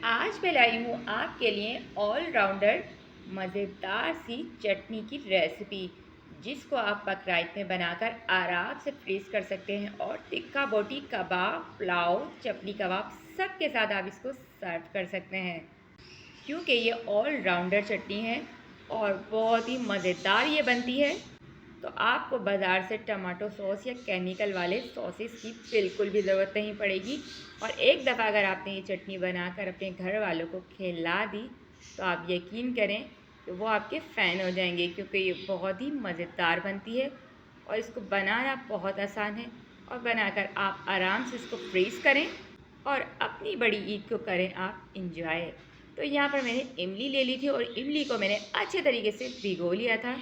आज मैं लाई हूँ आपके लिए ऑलराउंडर मज़ेदार सी चटनी की रेसिपी, जिसको आप बकराइत में बनाकर आराम से फ्रीज कर सकते हैं और टिक्का बोटी कबाब पुलाव चपली कबाब सब के साथ आप इसको सर्व कर सकते हैं। क्योंकि ये ऑलराउंडर चटनी है और बहुत ही मज़ेदार ये बनती है, तो आपको बाज़ार से टमाटो सॉस या केमिकल वाले सॉसेस की बिल्कुल भी ज़रूरत नहीं पड़ेगी। और एक दफ़ा अगर आपने ये चटनी बनाकर अपने घर वालों को खिला दी तो आप यकीन करें कि वो आपके फ़ैन हो जाएंगे, क्योंकि ये बहुत ही मज़ेदार बनती है और इसको बनाना बहुत आसान है। और बनाकर आप आराम से इसको फ्रीज़ करें और अपनी बड़ी ईद को करें आप इंजॉय। तो यहाँ पर मैंने इमली ले ली थी और इमली को मैंने अच्छे तरीके से भिगो लिया था।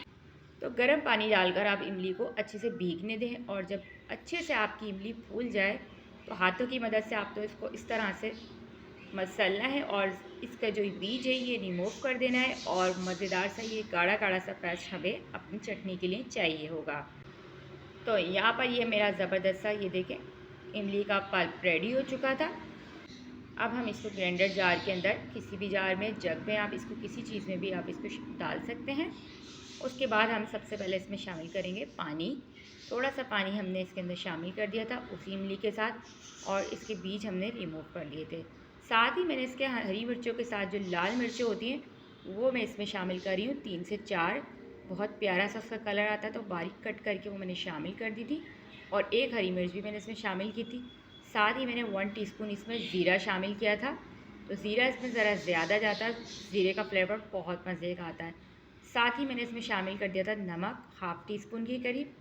तो गर्म पानी डालकर आप इमली को अच्छे से भीगने दें और जब अच्छे से आपकी इमली फूल जाए तो हाथों की मदद से आपको इसको इस तरह से मसलना है और इसका जो बीज है ये रिमूव कर देना है। और मज़ेदार सा ये गाढ़ा गाढ़ा सा पेस्ट हमें अपनी चटनी के लिए चाहिए होगा। तो यहाँ पर ये मेरा ज़बरदस्त सा ये देखें इमली का पल्प रेडी हो चुका था। अब हम इसको ग्राइंडर जार के अंदर किसी भी जार में जग में आप इसको किसी चीज़ में भी आप इसको डाल सकते हैं। उसके बाद हम सबसे पहले इसमें शामिल करेंगे पानी। थोड़ा सा पानी हमने इसके अंदर शामिल कर दिया था उसी इमली के साथ और इसके बीज हमने रिमूव कर लिए थे। साथ ही मैंने इसके हरी मिर्चों के साथ जो लाल मिर्चें होती हैं वो मैं इसमें शामिल कर रही हूँ 3 से 4। बहुत प्यारा सा उसका कलर आता है तो बारीक कट करके वो मैंने शामिल कर दी थी। और एक हरी मिर्च भी मैंने इसमें शामिल की थी। साथ ही मैंने 1 टीस्पून इसमें ज़ीरा शामिल किया था। तो ज़ीरा इसमें ज़रा ज़्यादा जाता है, ज़ीरे का फ्लेवर बहुत मज़े का आता है। साथ ही मैंने इसमें शामिल कर दिया था नमक 1/2 टीस्पून के करीब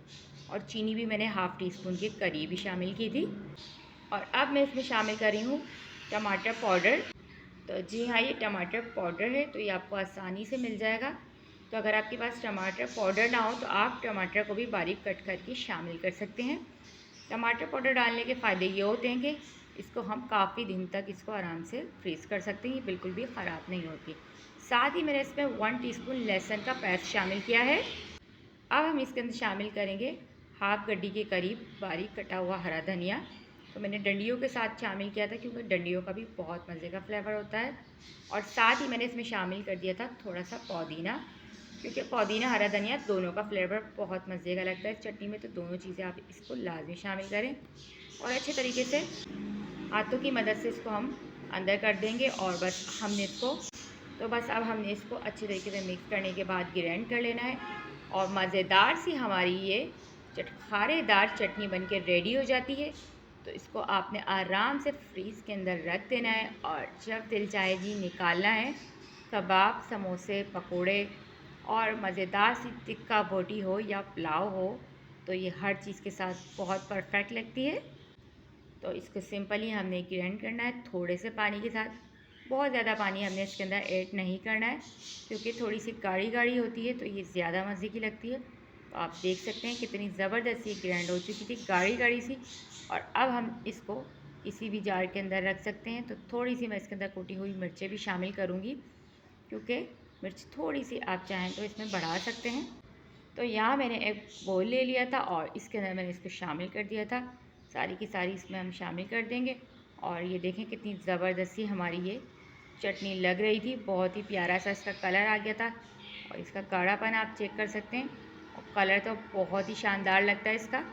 और चीनी भी मैंने 1/2 टीस्पून के करीब ही शामिल की थी। और अब मैं इसमें शामिल कर रही हूँ टमाटर पाउडर। तो जी हाँ, ये टमाटर पाउडर है तो ये आपको आसानी से मिल जाएगा। तो अगर आपके पास टमाटर पाउडर ना हो तो आप टमाटर को भी बारीक कट करके शामिल कर सकते हैं। टमाटर पाउडर डालने के फ़ायदे ये होते हैं कि इसको हम काफ़ी दिन तक इसको आराम से फ्रीज़ कर सकते हैं, ये बिल्कुल भी ख़राब नहीं होती। साथ ही मैंने इसमें 1 टीस्पून लहसुन का पेस्ट शामिल किया है। अब हम इसके अंदर शामिल करेंगे 1/2 गड्डी के करीब बारीक कटा हुआ हरा धनिया। तो मैंने डंडियों के साथ शामिल किया था क्योंकि डंडियों का भी बहुत मज़े का फ्लेवर होता है। और साथ ही मैंने इसमें शामिल कर दिया था थोड़ा सा पुदीना, क्योंकि पुदीना हरा धनिया दोनों का फ्लेवर बहुत मज़े का लगता है चटनी में। तो दोनों चीज़ें आप इसको लाजमी शामिल करें और अच्छे तरीके से हाथों की मदद से इसको हम अंदर कर देंगे। और बस हमने इसको बस अब हमने इसको अच्छे तरीके से मिक्स करने के बाद ग्राइंड कर लेना है और मज़ेदार सी हमारी ये खारेदार चटनी बनके रेडी हो जाती है। तो इसको आपने आराम से फ्रीज़ के अंदर रख देना है और जब दिल चाहे जी निकालना है। कबाब समोसे पकोड़े और मज़ेदार सी टिक्का बोटी हो या पुलाव हो तो ये हर चीज़ के साथ बहुत परफेक्ट लगती है। तो इसको सिंपली हमने ग्राइंड करना है थोड़े से पानी के साथ। बहुत ज़्यादा पानी हमने इसके अंदर ऐड नहीं करना है क्योंकि थोड़ी सी गाढ़ी गाढ़ी होती है तो ये ज़्यादा मज़े की लगती है। तो आप देख सकते हैं कितनी ज़बरदस्त ये ग्राइंड हो चुकी थी गाढ़ी गाढ़ी सी। और अब हम इसको किसी भी जार के अंदर रख सकते हैं। तो थोड़ी सी मैं इसके अंदर कुटी हुई मिर्चें भी शामिल करूँगी, क्योंकि मिर्च थोड़ी सी आप चाहें तो इसमें बढ़ा सकते हैं। तो यहाँ मैंने एक बोल ले लिया था और इसके अंदर मैंने इसको शामिल कर दिया था। सारी की सारी इसमें हम शामिल कर देंगे। और ये देखें कितनी ज़बरदस्ती हमारी ये चटनी लग रही थी। बहुत ही प्यारा सा इसका कलर आ गया था और इसका गाढ़ापन आप चेक कर सकते हैं और कलर तो बहुत ही शानदार लगता है इसका।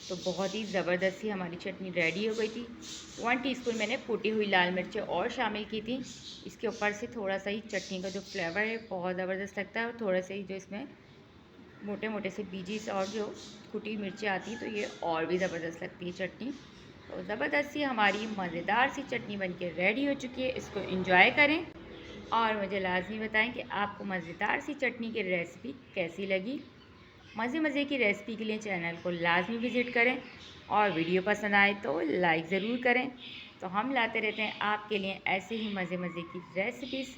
तो बहुत ही ज़बरदस्ती हमारी चटनी रेडी हो गई थी। 1 टीस्पून मैंने कुटी हुई लाल मिर्चें और शामिल की थी। इसके ऊपर से थोड़ा सा ही चटनी का जो फ्लेवर है बहुत ज़बरदस्त लगता है और थोड़ा सा ही जो इसमें मोटे मोटे से बीजीस और जो कुटी मिर्चें आती हैं तो ये और भी ज़बरदस्त लगती है चटनी। तो ज़बरदस्त सी हमारी मज़ेदार सी चटनी बनके रेडी हो चुकी है। इसको एंजॉय करें और मुझे लाजमी बताएं कि आपको मज़ेदार सी चटनी की रेसिपी कैसी लगी। मज़े की रेसिपी के लिए चैनल को लाजमी विज़िट करें और वीडियो पसंद आए तो लाइक ज़रूर करें। तो हम लाते रहते हैं आपके लिए ऐसे ही मज़े की रेसिपीज़।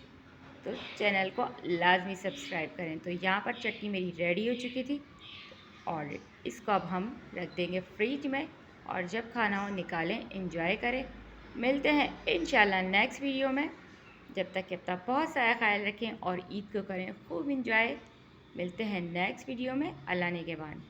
तो चैनल को लाजमी सब्सक्राइब करें। तो यहाँ पर चटनी मेरी रेडी हो चुकी थी और इसको अब हम रख देंगे फ्रिज में और जब खाना हो निकालें एंजॉय करें। मिलते हैं इंशाल्लाह नेक्स्ट वीडियो में। जब तक कि अपना बहुत सारा ख्याल रखें और ईद को करें खूब इंजॉय। मिलते हैं नेक्स्ट वीडियो में अल्लाह ने के बाद।